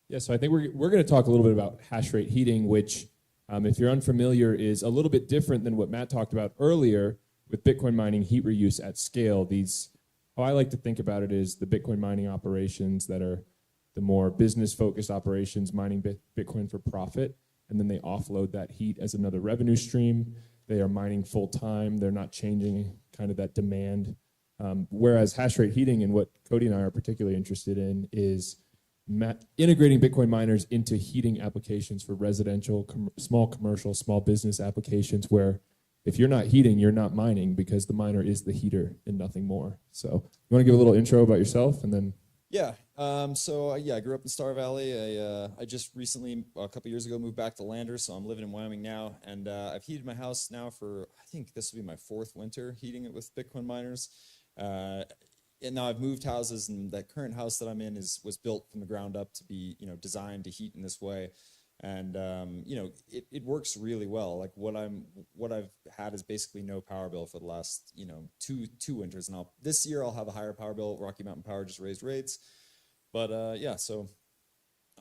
Yeah, so I think we're going to talk a little bit about hash rate heating, which, if you're unfamiliar, is a little bit different than what Matt talked about earlier with Bitcoin mining heat reuse at scale. How I like to think about it is the Bitcoin mining operations that are the more business-focused operations mining Bitcoin for profit, and then they offload that heat as another revenue stream. They are mining full-time. They're not changing kind of that demand. Whereas hash rate heating, and what Cody and I are particularly interested in, is integrating Bitcoin miners into heating applications for residential, small commercial, small business applications where if you're not heating, you're not mining because the miner is the heater and nothing more. So you want to give a little intro about yourself and then... Yeah. I grew up in Star Valley. I just recently, a couple years ago, moved back to Landers, so I'm living in Wyoming now. And I've heated my house now for, I think this will be my 4th winter heating it with Bitcoin miners. And now I've moved houses, and that current house that I'm in was built from the ground up to be, designed to heat in this way. And it works really well. Like what I've had is basically no power bill for the last two winters. And this year I'll have a higher power bill. Rocky Mountain Power just raised rates, but so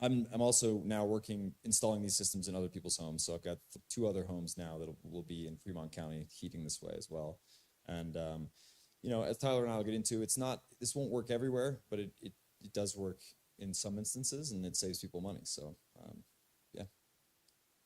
I'm also now installing these systems in other people's homes. So I've got 2 other homes now that will be in Fremont County heating this way as well. And as Tyler and I will get into, this won't work everywhere, but it does work in some instances, and it saves people money. So.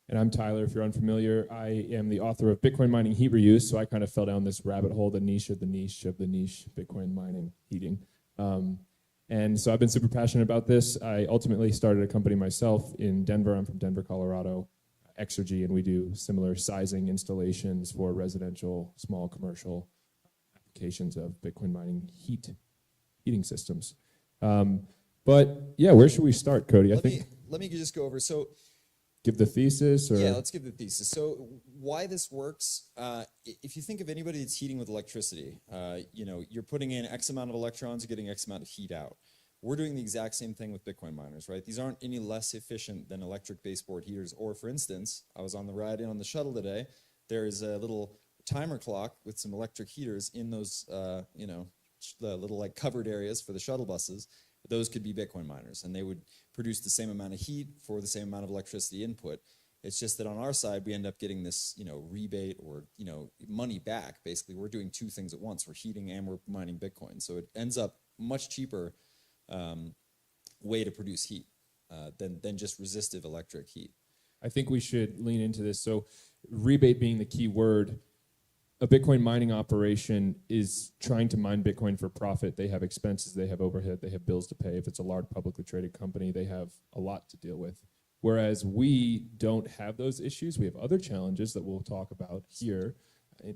And I'm Tyler, if you're unfamiliar. I am the author of Bitcoin Mining Heat Reuse, so I kind of fell down this rabbit hole, the niche of the niche of the niche, Bitcoin mining heating. And so I've been super passionate about this. I ultimately started a company myself in Denver. I'm from Denver, Colorado, Exergy, and we do similar sizing installations for residential, small commercial applications of Bitcoin mining heating systems. But yeah, where should we start, Cody? Let me just go over. So. Give the thesis? Or? Yeah, let's give the thesis. So why this works, if you think of anybody that's heating with electricity, you're putting in X amount of electrons, you're getting X amount of heat out. We're doing the exact same thing with Bitcoin miners, right? These aren't any less efficient than electric baseboard heaters. Or for instance, I was on the ride in on the shuttle today. There's a little timer clock with some electric heaters in those, the little like covered areas for the shuttle buses. Those could be Bitcoin miners, and they would produce the same amount of heat for the same amount of electricity input. It's just that on our side, we end up getting this, rebate or, money back. Basically, we're doing 2 things at once. We're heating and we're mining Bitcoin. So it ends up much cheaper way to produce heat than just resistive electric heat. I think we should lean into this. So rebate being the key word, a Bitcoin mining operation is trying to mine Bitcoin for profit. They have expenses, they have overhead, they have bills to pay. If it's a large publicly traded company, they have a lot to deal with. Whereas we don't have those issues. We have other challenges that we'll talk about here.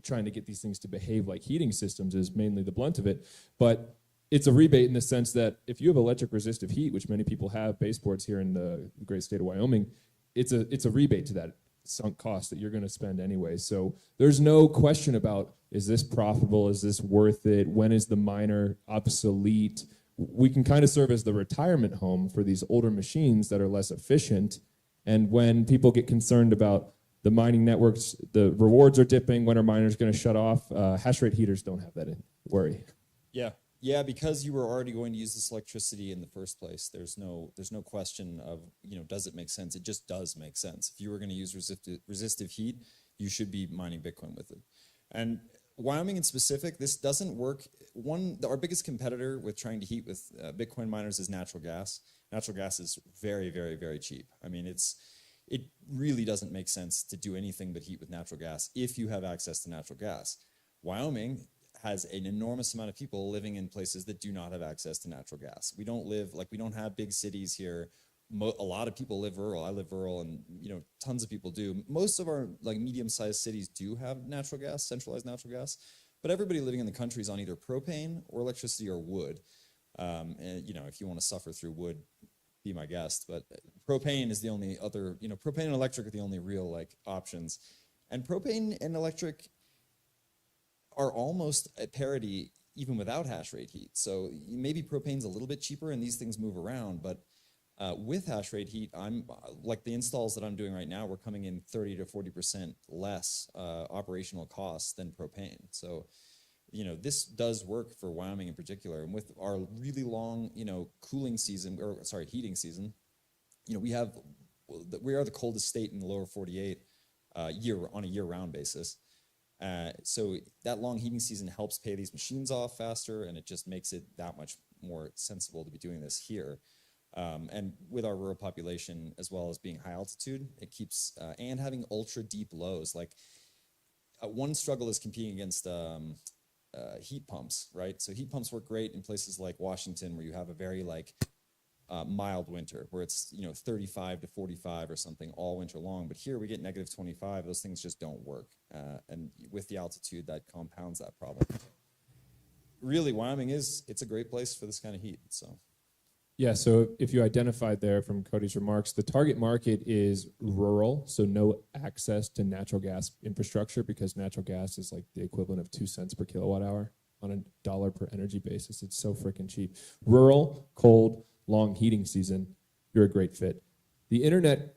Trying to get these things to behave like heating systems is mainly the blunt of it. But it's a rebate in the sense that if you have electric resistive heat, which many people have, baseboards here in the great state of Wyoming, it's a rebate to that sunk cost that you're going to spend anyway. So there's no question about, is this profitable? Is this worth it? When is the miner obsolete? We can kind of serve as the retirement home for these older machines that are less efficient. And when people get concerned about the mining networks, the rewards are dipping, when are miners going to shut off? Hash rate heaters don't have that worry. Yeah, because you were already going to use this electricity in the first place, there's no question of, does it make sense? It just does make sense. If you were going to use resistive heat, you should be mining Bitcoin with it. And Wyoming in specific, this doesn't work. Our biggest competitor with trying to heat with Bitcoin miners is natural gas. Natural gas is very, very, very cheap. I mean, it really doesn't make sense to do anything but heat with natural gas if you have access to natural gas. Wyoming has an enormous amount of people living in places that do not have access to natural gas. We don't have big cities here. A lot of people live rural. I live rural, and tons of people do. Most of our medium-sized cities do have natural gas, centralized natural gas, but everybody living in the country is on either propane or electricity or wood. And if you want to suffer through wood, be my guest. But propane is the only other. Propane and electric are the only real options, and propane and electric are almost at parity even without hash rate heat. So maybe propane's a little bit cheaper and these things move around, but with hash rate heat, I'm like the installs that I'm doing right now, we're coming in 30 to 40% less operational costs than propane. So, this does work for Wyoming in particular. And with our really long, heating season, we are the coldest state in the lower 48 on a year-round basis. So that long heating season helps pay these machines off faster, and it just makes it that much more sensible to be doing this here. And with our rural population, as well as being high altitude, it keeps, and having ultra deep lows. Like one struggle is competing against heat pumps, right? So heat pumps work great in places like Washington, where you have a very mild winter, where it's 35 to 45 or something all winter long. But here we get negative 25. Those things just don't work, and with the altitude, that compounds that problem. Really, Wyoming it's a great place for this kind of heat. So. Yeah, so if you identified there from Cody's remarks, the target market is rural, so no access to natural gas infrastructure, because natural gas is like the equivalent of 2 cents per kilowatt hour on a dollar per energy basis. It's so freaking cheap. Rural, cold, long heating season, you're a great fit. The internet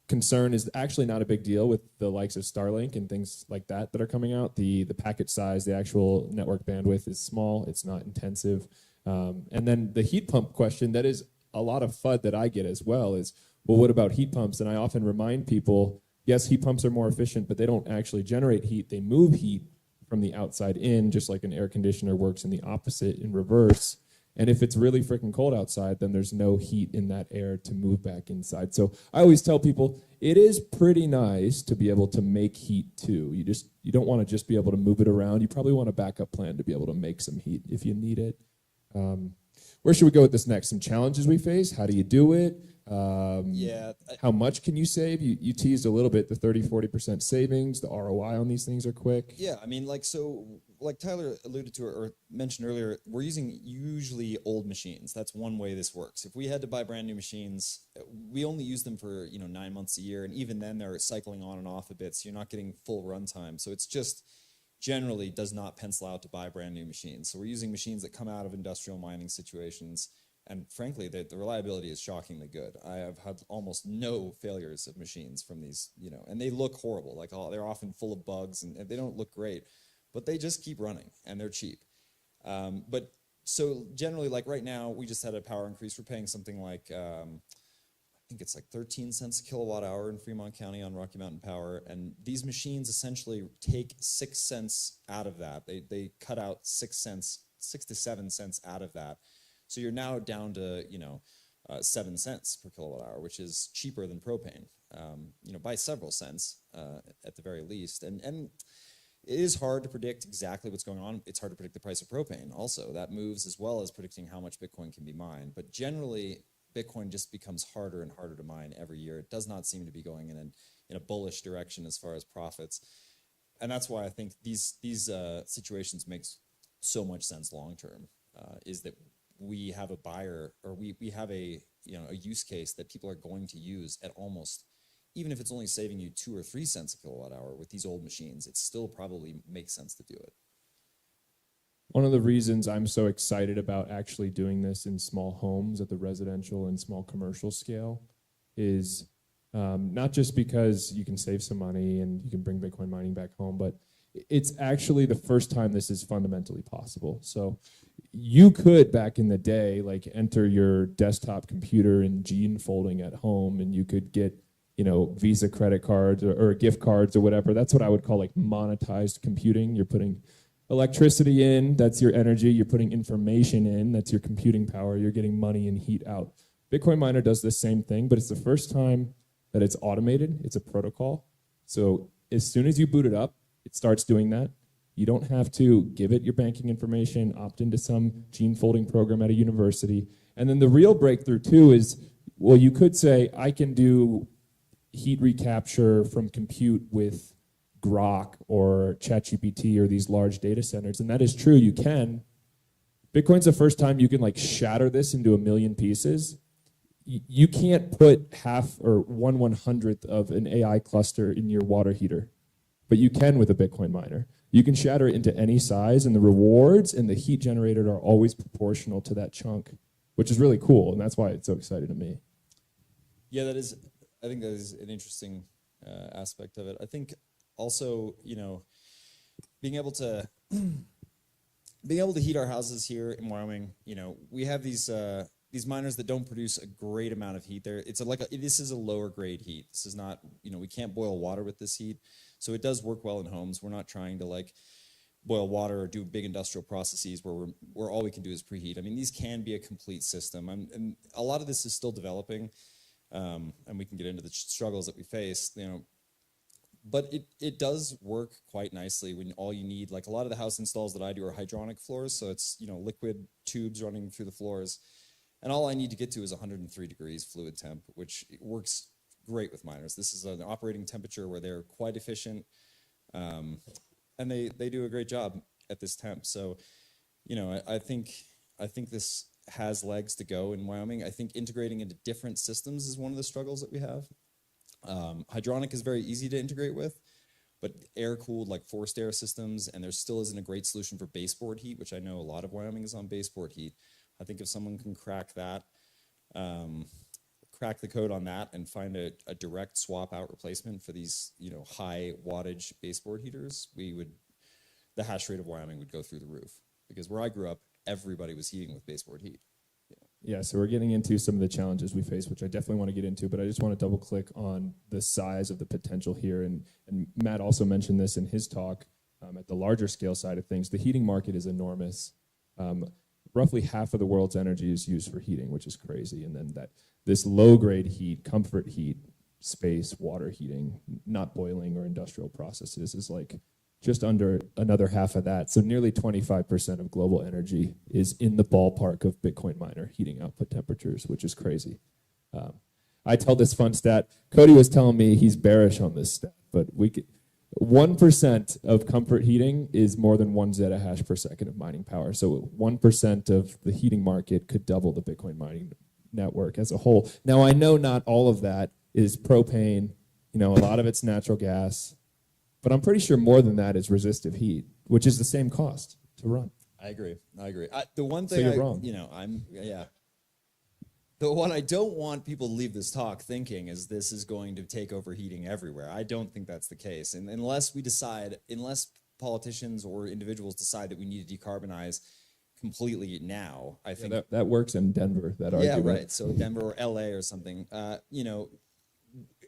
concern is actually not a big deal with the likes of Starlink and things like that are coming out. The packet size, the actual network bandwidth is small. It's not intensive. And then the heat pump question, that is a lot of FUD that I get as well, is, well, what about heat pumps? And I often remind people, yes, heat pumps are more efficient, but they don't actually generate heat. They move heat from the outside in, just like an air conditioner works in the opposite, in reverse. And if it's really freaking cold outside, then there's no heat in that air to move back inside. So I always tell people, it is pretty nice to be able to make heat too. You don't want to just be able to move it around. You probably want a backup plan to be able to make some heat if you need it. Where should we go with this next? Some challenges we face. How do you do it? How much can you save? You teased a little bit the 30-40% savings. The ROI on these things are quick. Yeah, I mean, like Tyler alluded to or mentioned earlier, we're using usually old machines. That's one way this works. If we had to buy brand new machines, we only use them for 9 months a year, and even then they're cycling on and off a bit, so you're not getting full runtime. So it's just generally does not pencil out to buy brand new machines. So we're using machines that come out of industrial mining situations, and frankly, the reliability is shockingly good. I have had almost no failures of machines from these, and they look horrible. Like they're often full of bugs, and they don't look great, but they just keep running, and they're cheap. But so generally, like right now, we just had a power increase. We're paying something like I think it's like 13 cents a kilowatt hour in Fremont County on Rocky Mountain Power. And these machines essentially take 6 cents out of that. They cut out 6 cents, 6 to 7 cents out of that. So you're now down to, 7 cents per kilowatt hour, which is cheaper than propane, by several cents at the very least. And it is hard to predict exactly what's going on. It's hard to predict the price of propane also. That moves as well as predicting how much Bitcoin can be mined. But generally, Bitcoin just becomes harder and harder to mine every year. It does not seem to be going in a bullish direction as far as profits. And that's why I think these situations make so much sense long term, is that we have a buyer, or we have a use case that people are going to use at almost, even if it's only saving you 2 or 3 cents a kilowatt hour with these old machines, it still probably makes sense to do it. One of the reasons I'm so excited about actually doing this in small homes at the residential and small commercial scale is not just because you can save some money and you can bring Bitcoin mining back home, but it's actually the first time this is fundamentally possible. So you could, back in the day, enter your desktop computer in gene folding at home, and you could get Visa credit cards or gift cards or whatever. That's what I would call monetized computing. You're putting electricity in, that's your energy. You're putting information in, that's your computing power. You're getting money and heat out. Bitcoin Miner does the same thing, but it's the first time that it's automated. It's a protocol. So as soon as you boot it up, it starts doing that. You don't have to give it your banking information, opt into some gene folding program at a university. And then the real breakthrough too is, well, you could say, I can do heat recapture from compute with Grok or ChatGPT or these large data centers, and that is true, you can. Bitcoin's the first time you can shatter this into 1 million pieces. You can't put half or 1/100th of an AI cluster in your water heater, but you can with a Bitcoin miner. You can shatter it into any size, and the rewards and the heat generated are always proportional to that chunk, which is really cool, and that's why it's so exciting to me. Yeah, I think that is an interesting aspect of it. I think also, being able to heat our houses here in Wyoming, we have these these miners that don't produce a great amount of heat there. This is a lower grade heat. This is not, we can't boil water with this heat. So it does work well in homes. We're not trying to like boil water or do big industrial processes where all we can do is preheat. I mean, these can be a complete system. And a lot of this is still developing. And we can get into the struggles that we face, but it does work quite nicely when all you need, like a lot of the house installs that I do are hydronic floors. So it's, liquid tubes running through the floors. And all I need to get to is 103 degrees fluid temp, which works great with miners. This is an operating temperature where they're quite efficient, and they do a great job at this temp. So, I think this has legs to go in Wyoming. I think integrating into different systems is one of the struggles that we have. Hydronic is very easy to integrate with, but air-cooled, like forced air systems, and there still isn't a great solution for baseboard heat, which I know a lot of Wyoming is on baseboard heat. I think if someone can crack that, crack the code on that and find a direct swap out replacement for these, high wattage baseboard heaters, the hash rate of Wyoming would go through the roof. Because where I grew up, everybody was heating with baseboard heat. Yeah, so we're getting into some of the challenges we face, which I definitely want to get into, but I just want to double click on the size of the potential here. And Matt also mentioned this in his talk at the larger scale side of things. The heating market is enormous. Roughly half of the world's energy is used for heating, which is crazy. And then this low-grade heat, comfort heat, space, water heating, not boiling or industrial processes is like just under another half of that. So nearly 25% of global energy is in the ballpark of Bitcoin miner heating output temperatures, which is crazy. I tell this fun stat. Cody was telling me he's bearish on this stat, but 1% of comfort heating is more than 1 zettahash per second of mining power. So 1% of the heating market could double the Bitcoin mining network as a whole. Now, I know not all of that is propane. A lot of it's natural gas. But I'm pretty sure more than that is resistive heat, which is the same cost to run. I agree. The one thing so you're wrong. The one I don't want people to leave this talk thinking is this is going to take over heating everywhere. I don't think that's the case. And unless politicians or individuals decide that we need to decarbonize completely now, I think that works in Denver, that argument. Yeah, right. So Denver or LA or something,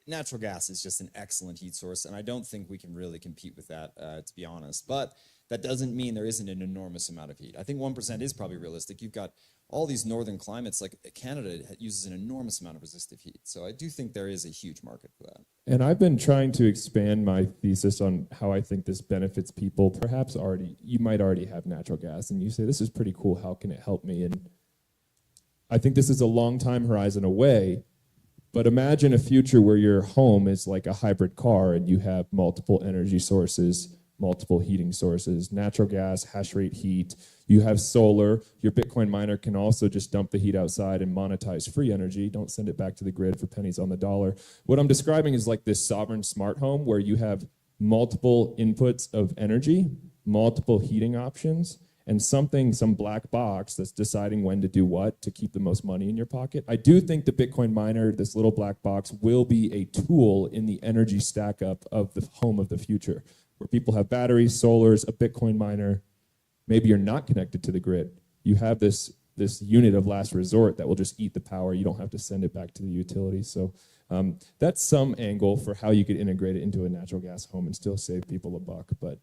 natural gas is just an excellent heat source, and I don't think we can really compete with that, to be honest. But that doesn't mean there isn't an enormous amount of heat. I think 1% is probably realistic. You've got all these northern climates, like Canada uses an enormous amount of resistive heat. So I do think there is a huge market for that. And I've been trying to expand my thesis on how I think this benefits people. Perhaps you might already have natural gas, and you say, this is pretty cool, how can it help me? And I think this is a long time horizon away, but imagine a future where your home is like a hybrid car and you have multiple energy sources, multiple heating sources, natural gas, hash rate heat, you have solar. Your Bitcoin miner can also just dump the heat outside and monetize free energy. Don't send it back to the grid for pennies on the dollar. What I'm describing is like this sovereign smart home where you have multiple inputs of energy, multiple heating options, and some black box that's deciding when to do what to keep the most money in your pocket. I do think the Bitcoin miner, this little black box, will be a tool in the energy stack up of the home of the future, where people have batteries, solars, a Bitcoin miner. Maybe you're not connected to the grid. You have this unit of last resort that will just eat the power. You don't have to send it back to the utility. So that's some angle for how you could integrate it into a natural gas home and still save people a buck. But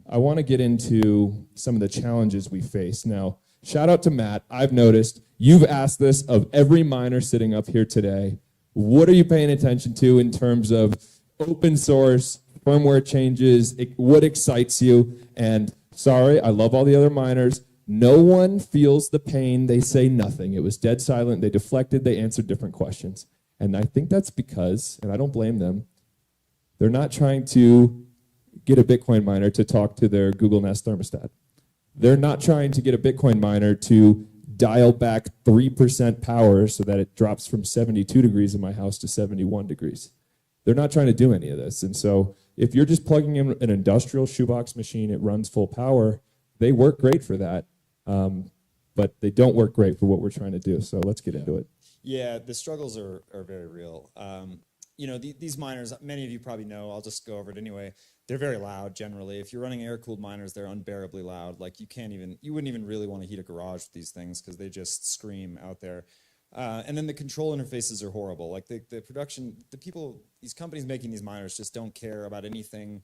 I want to get into some of the challenges we face. Now, shout out to Matt. I've noticed you've asked this of every miner sitting up here today. What are you paying attention to in terms of open source, firmware changes? What excites you? And sorry, I love all the other miners. No one feels the pain. They say nothing. It was dead silent. They deflected. They answered different questions. And I think that's because, and I don't blame them, they're not trying to get a Bitcoin miner to talk to their Google Nest thermostat. They're not trying to get a Bitcoin miner to dial back 3% power so that it drops from 72 degrees in my house to 71 degrees. They're not trying to do any of this. And so if you're just plugging in an industrial shoebox machine, it runs full power, they work great for that, but they don't work great for what we're trying to do. So let's get into it. Yeah, the struggles are very real. you know, these miners, many of you probably know, I'll just go over it anyway. They're very loud generally. If you're running air-cooled miners, they're unbearably loud. Like you wouldn't even really want to heat a garage with these things because they just scream out there. And then the control interfaces are horrible. Like these companies making these miners just don't care about anything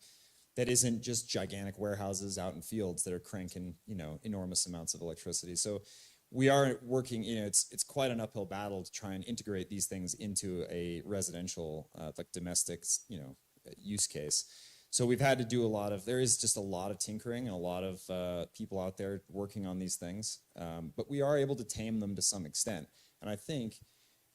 that isn't just gigantic warehouses out in fields that are cranking, you know, enormous amounts of electricity. So we are working, you know, it's quite an uphill battle to try and integrate these things into a residential, like domestic, you know, use case. So we've had to do there is just a lot of tinkering and a lot of people out there working on these things. But we are able to tame them to some extent. And I think,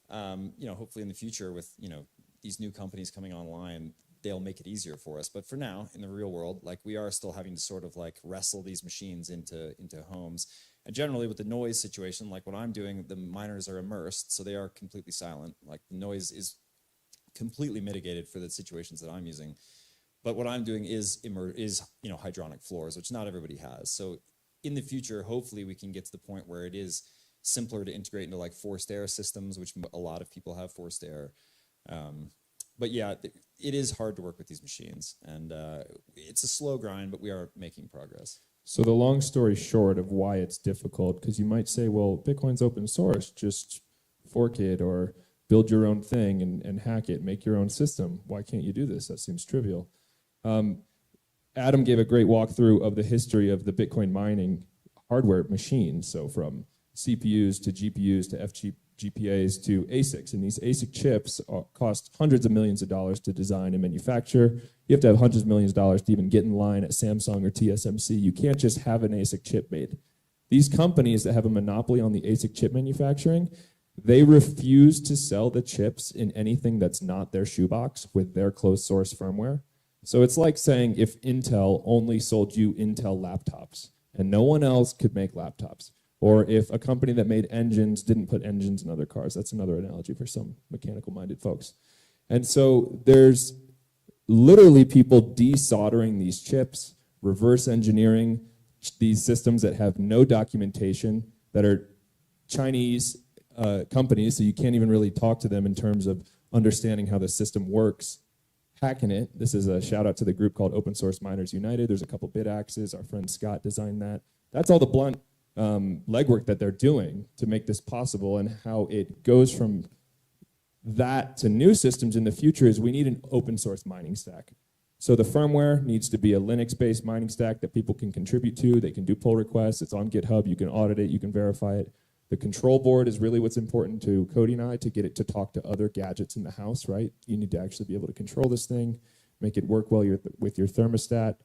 you know, hopefully in the future with, you know, these new companies coming online, they'll make it easier for us. But for now, in the real world, like we are still having to sort of like wrestle these machines into homes. And generally with the noise situation, like what I'm doing, the miners are immersed, so they are completely silent. Like the noise is completely mitigated for the situations that I'm using. But what I'm doing is you know, hydronic floors, which not everybody has. So in the future, hopefully we can get to the point where it is simpler to integrate into like forced air systems, which a lot of people have forced air. But yeah, it is hard to work with these machines, and it's a slow grind, but we are making progress. So the long story short of why it's difficult, because you might say, well, Bitcoin's open source, just fork it or build your own thing and hack it, make your own system. Why can't you do this? That seems trivial. Adam gave a great walkthrough of the history of the Bitcoin mining hardware machines. So from CPUs to GPUs to FPGAs to ASICs. And these ASIC chips cost hundreds of millions of dollars to design and manufacture. You have to have hundreds of millions of dollars to even get in line at Samsung or TSMC. You can't just have an ASIC chip made. These companies that have a monopoly on the ASIC chip manufacturing, they refuse to sell the chips in anything that's not their shoebox with their closed source firmware. So it's like saying if Intel only sold you Intel laptops and no one else could make laptops, or if a company that made engines didn't put engines in other cars. That's another analogy for some mechanical-minded folks. And so there's literally people desoldering these chips, reverse engineering these systems that have no documentation, that are Chinese companies, so you can't even really talk to them in terms of understanding how the system works, hacking it. This is a shout out to the group called Open Source Miners United. There's a couple bit axes. Our friend Scott designed that. That's all the blunt legwork that they're doing to make this possible, and how it goes from that to new systems in the future is we need an open source mining stack. So the firmware needs to be a Linux-based mining stack that people can contribute to. They can do pull requests. It's on GitHub. You can audit it. You can verify it. The control board is really what's important to Cody and I to get it to talk to other gadgets in the house, right? You need to actually be able to control this thing, make it work well with your thermostat.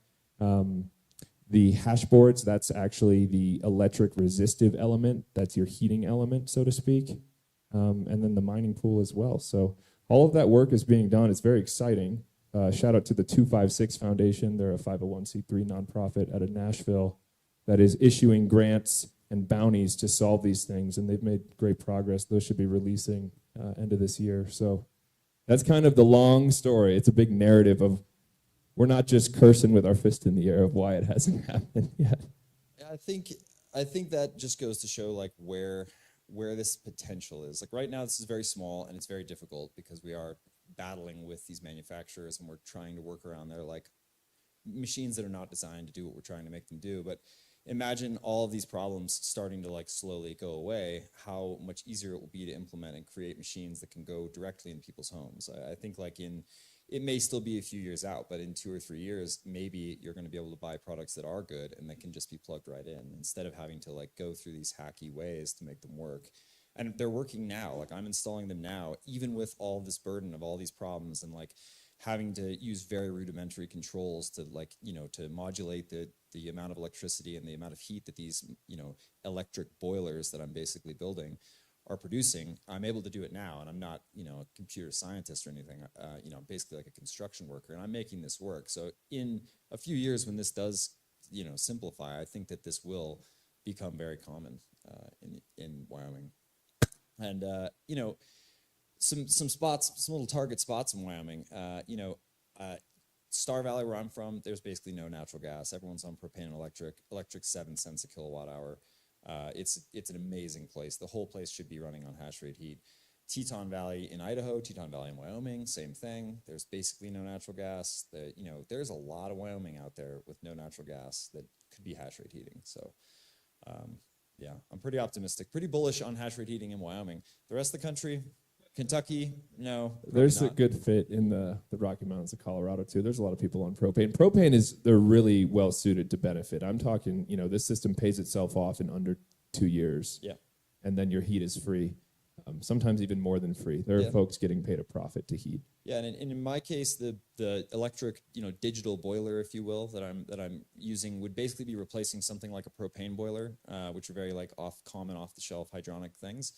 The hash boards, that's actually the electric resistive element. That's your heating element, so to speak. And then the mining pool as well. So all of that work is being done. It's very exciting. Shout out to the 256 Foundation. They're a 501c3 nonprofit out of Nashville that is issuing grants and bounties to solve these things, and they've made great progress. Those should be releasing end of this year. So that's kind of the long story. It's a big narrative of we're not just cursing with our fist in the air of why it hasn't happened yet. I think that just goes to show like where this potential is. Like right now, this is very small and it's very difficult because we are battling with these manufacturers and we're trying to work around their like machines that are not designed to do what we're trying to make them do. But imagine all of these problems starting to like slowly go away, how much easier it will be to implement and create machines that can go directly in people's homes. I think like it may still be a few years out, but in 2 or 3 years, maybe you're going to be able to buy products that are good and that can just be plugged right in instead of having to like go through these hacky ways to make them work. And they're working now. Like I'm installing them now, even with all this burden of all these problems and like having to use very rudimentary controls to like, you know, to modulate the amount of electricity and the amount of heat that these, you know, electric boilers that I'm basically building are producing. I'm able to do it now, and I'm not, you know, a computer scientist or anything. You know, I'm basically like a construction worker, and I'm making this work. So in a few years, when this does, you know, simplify, I think that this will become very common in Wyoming. And you know, some spots, some little target spots in Wyoming. You know, Star Valley, where I'm from, there's basically no natural gas. Everyone's on propane and electric. Electric's 7 cents a kilowatt hour. It's an amazing place. The whole place should be running on hash rate heat. Teton Valley in Idaho, Teton Valley in Wyoming, same thing. There's basically no natural gas. There's a lot of Wyoming out there with no natural gas that could be hash rate heating. So, yeah, I'm pretty optimistic, pretty bullish on hash rate heating in Wyoming. The rest of the country, Kentucky, no. There's not. a good fit in the Rocky Mountains of Colorado too. There's a lot of people on propane. Propane they're really well suited to benefit. I'm talking, this system pays itself off in under 2 years. Yeah. And then your heat is free. Sometimes even more than free. There are folks getting paid a profit to heat. Yeah, and in my case, the electric, digital boiler, if you will, that I'm using would basically be replacing something like a propane boiler, which are very like common off the shelf hydronic things.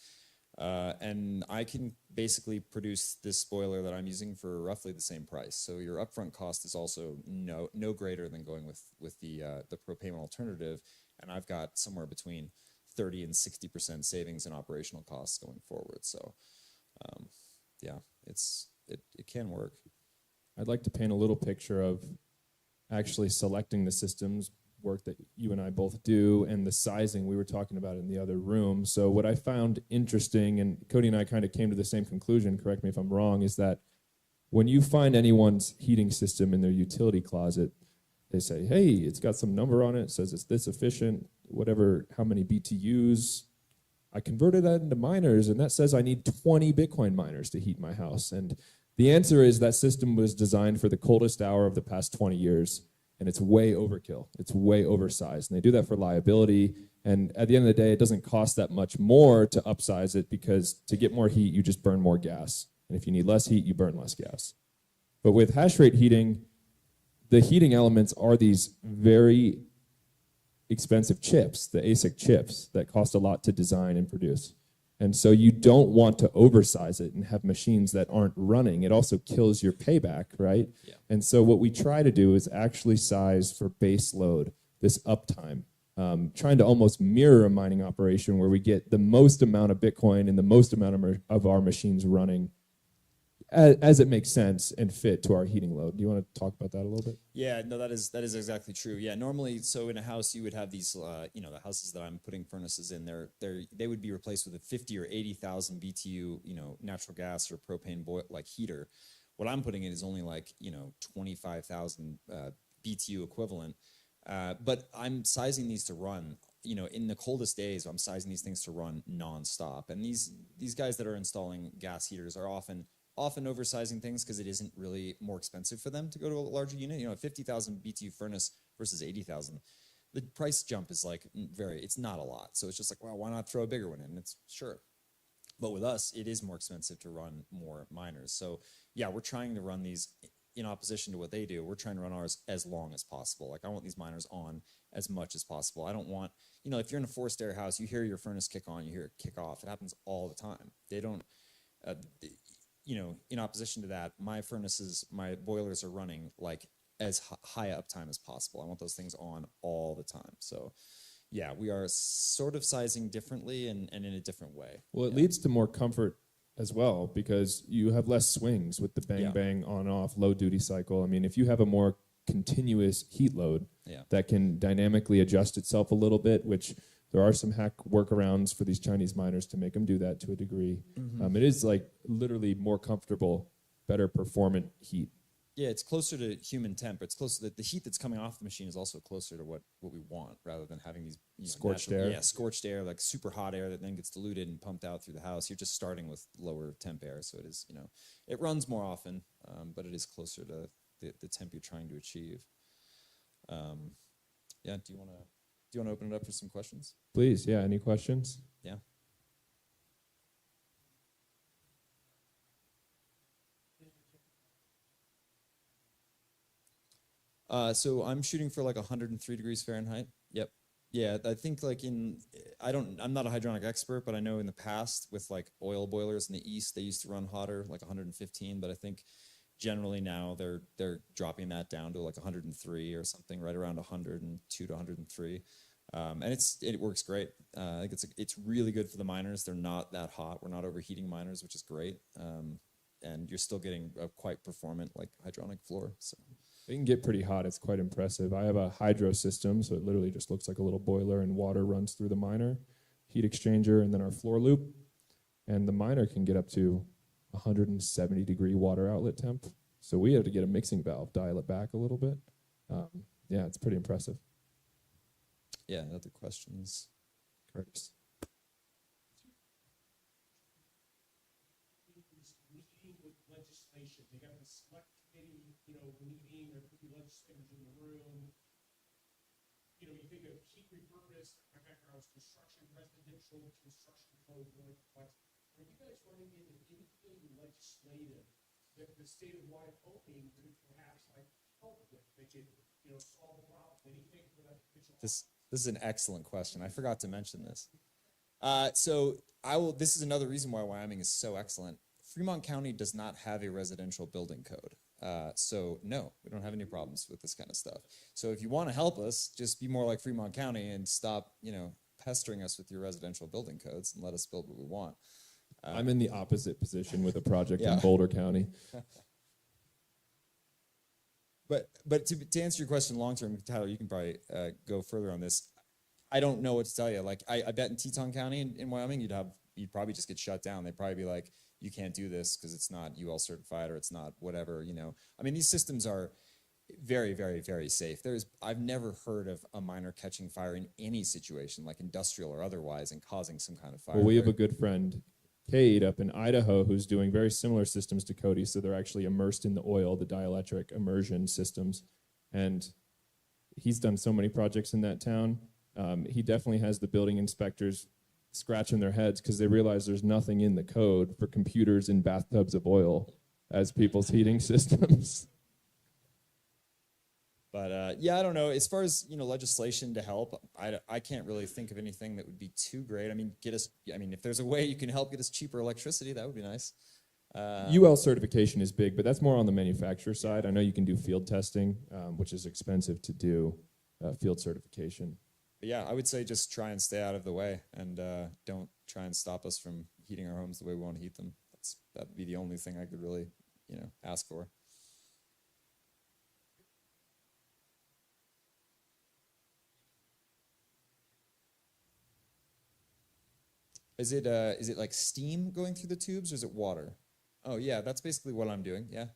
And I can basically produce this boiler that I'm using for roughly the same price. So your upfront cost is also no greater than going with the propane alternative, and I've got somewhere between 30 and 60% savings in operational costs going forward. So, yeah, it can work. I'd like to paint a little picture of actually selecting the systems, work that you and I both do, and the sizing we were talking about in the other room. So what I found interesting, and Cody and I kind of came to the same conclusion, correct me if I'm wrong, is that when you find anyone's heating system in their utility closet, they say, hey, it's got some number on it, it says it's this efficient, whatever, how many BTUs. I converted that into miners, and that says I need 20 Bitcoin miners to heat my house. And the answer is that system was designed for the coldest hour of the past 20 years, and it's way overkill. It's way oversized. And they do that for liability. And at the end of the day, it doesn't cost that much more to upsize it, because to get more heat, you just burn more gas. And if you need less heat, you burn less gas. But with hash rate heating, the heating elements are these very expensive chips, the ASIC chips, that cost a lot to design and produce. And so you don't want to oversize it and have machines that aren't running. It also kills your payback, right? Yeah. And so what we try to do is actually size for base load, this uptime, trying to almost mirror a mining operation where we get the most amount of Bitcoin and the most amount of our machines running as it makes sense and fit to our heating load. Do you want to talk about that a little bit? Yeah, no, that is exactly true. Yeah, normally, so in a house, you would have these, the houses that I'm putting furnaces in, they would be replaced with a 50 or 80,000 BTU, natural gas or propane heater. What I'm putting in is only 25,000 BTU equivalent. But I'm sizing these to run, in the coldest days, I'm sizing these things to run nonstop. And these guys that are installing gas heaters are often oversizing things because it isn't really more expensive for them to go to a larger unit. A 50,000 BTU furnace versus 80,000. The price jump is it's not a lot. So it's just like, well, why not throw a bigger one in? It's sure. But with us, it is more expensive to run more miners. So yeah, we're trying to run these in opposition to what they do. We're trying to run ours as long as possible. I want these miners on as much as possible. I don't want, if you're in a forced air house, you hear your furnace kick on, you hear it kick off. It happens all the time. They don't, in opposition to that, my boilers are running as high uptime as possible. I want those things on all the time. So yeah, we are sort of sizing differently and in a different way. Well, it leads to more comfort as well, because you have less swings with the bang, on, off, low duty cycle. I mean, if you have a more continuous heat load that can dynamically adjust itself a little bit, which there are some hack workarounds for these Chinese miners to make them do that to a degree. Mm-hmm. It is literally more comfortable, better performant heat. Yeah, it's closer to human temp. It's closer. The heat that's coming off the machine is also closer to what we want, rather than having these scorched air. Yeah, scorched air, super hot air that then gets diluted and pumped out through the house. You're just starting with lower temp air, so it is it runs more often, but it is closer to the temp you're trying to achieve. Yeah, do you want to open it up for some questions? Please, yeah. Any questions? Yeah. So I'm shooting for 103 degrees Fahrenheit. Yep. Yeah, I think I'm not a hydronic expert, but I know in the past with oil boilers in the East, they used to run hotter, 115, but I think generally now they're dropping that down to 103 or something, right around 102 to 103. And it works great. I think it's really good for the miners. They're not that hot. We're not overheating miners, which is great. And you're still getting a quite performant hydronic floor. So it can get pretty hot. It's quite impressive. I have a hydro system, so it literally just looks like a little boiler, and water runs through the miner, heat exchanger, and then our floor loop. and the miner can get up to 170-degree water outlet temp. So we had to get a mixing valve, dial it back a little bit. Yeah, it's pretty impressive. Yeah, other questions? Curtis. Meeting with legislation. They got a select committee, meeting, there could be legislators in the room. You think of heat repurpose, my background is construction, residential construction code, really complex. Are you guys running into anything legislative that the state of Wyoming could perhaps help with? They could, solve a problem, anything for that potential? This is an excellent question. I forgot to mention this. This is another reason why Wyoming is so excellent. Fremont County does not have a residential building code. So no, we don't have any problems with this kind of stuff. So if you want to help us, just be more like Fremont County and stop, pestering us with your residential building codes and let us build what we want. I'm in the opposite position with a project in Boulder County. But to answer your question long term, Tyler, you can probably go further on this. I don't know what to tell you. Like I bet in Teton County in Wyoming, you'd probably just get shut down. They'd probably be like, you can't do this because it's not UL certified or it's not whatever, I mean, these systems are very, very, very safe. I've never heard of a miner catching fire in any situation, like industrial or otherwise, and causing some kind of fire. Well, we have a good friend, Cade, up in Idaho, who's doing very similar systems to Cody. So they're actually immersed in the oil, the dielectric immersion systems. And he's done so many projects in that town. He definitely has the building inspectors scratching their heads because they realize there's nothing in the code for computers in bathtubs of oil as people's heating systems. But yeah, I don't know. As far as legislation to help, I can't really think of anything that would be too great. I mean, if there's a way you can help get us cheaper electricity, that would be nice. UL certification is big, but that's more on the manufacturer side. I know you can do field testing, which is expensive to do, field certification. But yeah, I would say just try and stay out of the way and don't try and stop us from heating our homes the way we want to heat them. That'd be the only thing I could really, ask for. Is it like steam going through the tubes or is it water? Oh yeah, that's basically what I'm doing. Yeah.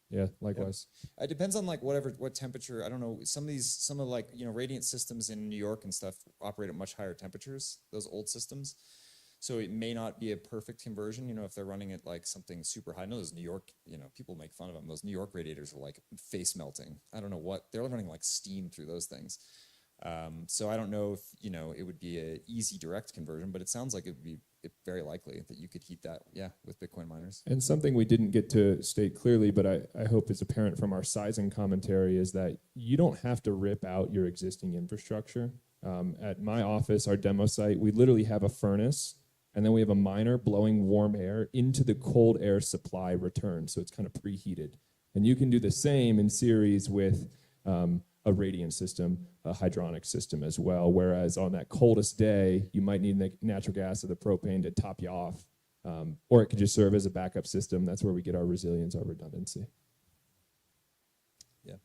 Yeah, likewise. It depends on what temperature. I don't know. Some of radiant systems in New York and stuff operate at much higher temperatures. Those old systems, so it may not be a perfect conversion. If they're running at like something super high. I know those New York. People make fun of them. Those New York radiators are like face melting. I don't know what they're running like steam through those things. So I don't know if it would be an easy direct conversion, but it sounds like it would be very likely that you could heat that, with Bitcoin miners. And something we didn't get to state clearly, but I hope is apparent from our sizing commentary, is that you don't have to rip out your existing infrastructure. At my office, our demo site, we literally have a furnace, and then we have a miner blowing warm air into the cold air supply return, so it's kind of preheated. And you can do the same in series with a radiant system, a hydronic system as well, whereas on that coldest day, you might need the natural gas or the propane to top you off, or it could just serve as a backup system. That's where we get our resilience, our redundancy. Yeah.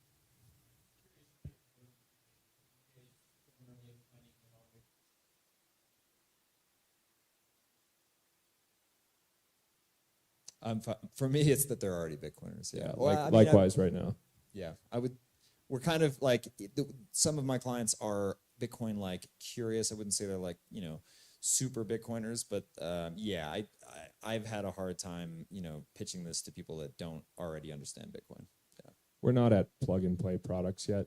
For me, it's that they're already Bitcoiners. Yeah. Well, likewise right now. Yeah, we're kind of like, some of my clients are Bitcoin like curious. I wouldn't say they're like, super Bitcoiners, but yeah, I've had a hard time, pitching this to people that don't already understand Bitcoin. Yeah. We're not at plug and play products yet.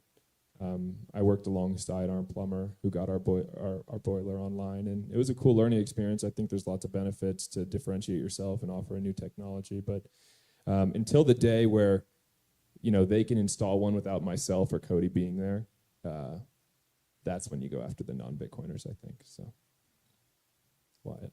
I worked alongside our plumber who got our boiler online, and it was a cool learning experience. I think there's lots of benefits to differentiate yourself and offer a new technology, but until the day where they can install one without myself or Cody being there, that's when you go after the non-Bitcoiners, I think. So, Wyatt.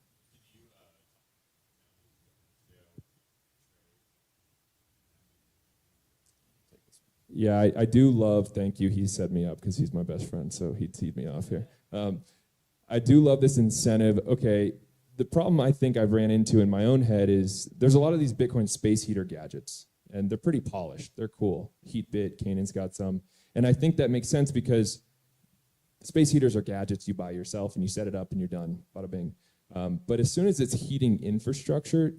Yeah, I do love, thank you, he set me up because he's my best friend, so he teed me off here. I do love this incentive. Okay, the problem I think I've ran into in my own head is there's a lot of these Bitcoin space heater gadgets, and they're pretty polished. They're cool. Heatbit, Canaan's got some. And I think that makes sense because space heaters are gadgets you buy yourself and you set it up and you're done, bada bing. But as soon as it's heating infrastructure,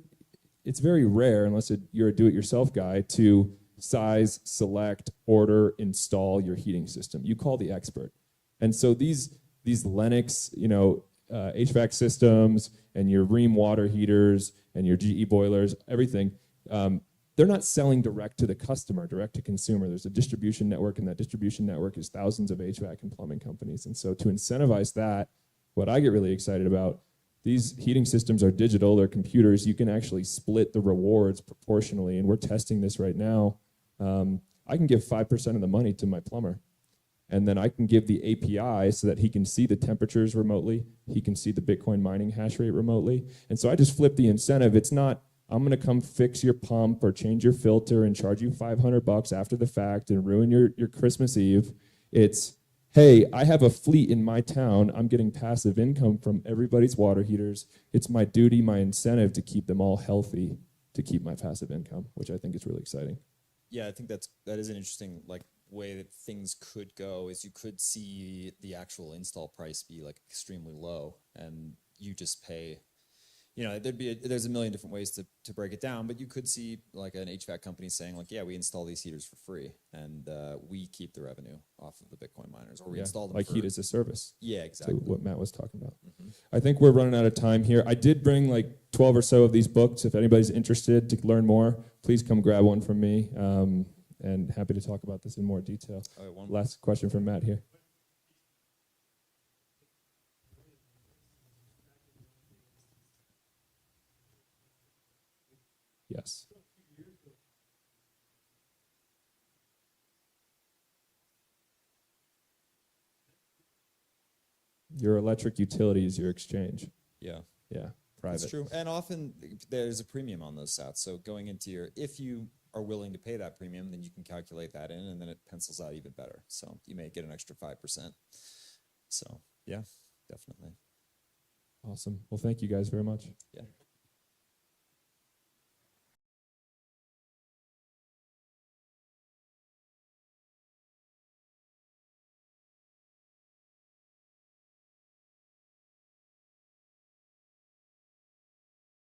it's very rare, unless you're a do-it-yourself guy, to size, select, order, install your heating system. You call the expert. And so these Lennox, HVAC systems and your Rheem water heaters and your GE boilers, everything, they're not selling direct to the customer, direct to consumer. There's a distribution network, and that distribution network is thousands of HVAC and plumbing companies. And so to incentivize that, what I get really excited about, these heating systems are digital, they're computers. You can actually split the rewards proportionally, and we're testing this right now. I can give 5% of the money to my plumber, and then I can give the API so that he can see the temperatures remotely, he can see the Bitcoin mining hash rate remotely. And so I just flip the incentive. It's not, I'm gonna come fix your pump or change your filter and charge you $500 after the fact and ruin your Christmas Eve. It's, hey, I have a fleet in my town. I'm getting passive income from everybody's water heaters. It's my duty, my incentive to keep them all healthy, to keep my passive income, which I think is really exciting. Yeah, I think that is an interesting way that things could go. Is you could see the actual install price be extremely low, and you just pay. There's a million different ways to break it down, but you could see an HVAC company saying yeah, we install these heaters for free, and we keep the revenue off of the Bitcoin miners, or we install them heat as a service. Yeah, exactly. What Matt was talking about. Mm-hmm. I think we're running out of time here. I did bring 12 or so of these books. If anybody's interested to learn more, please come grab one from me, and happy to talk about this in more detail. Last question from Matt here. Yes. Your electric utility is your exchange. Yeah. Yeah. Private. That's true. And often there's a premium on those sats. So going into if you are willing to pay that premium, then you can calculate that in, and then it pencils out even better. So you may get an extra 5%. So yeah, definitely. Awesome. Well, thank you guys very much. Yeah.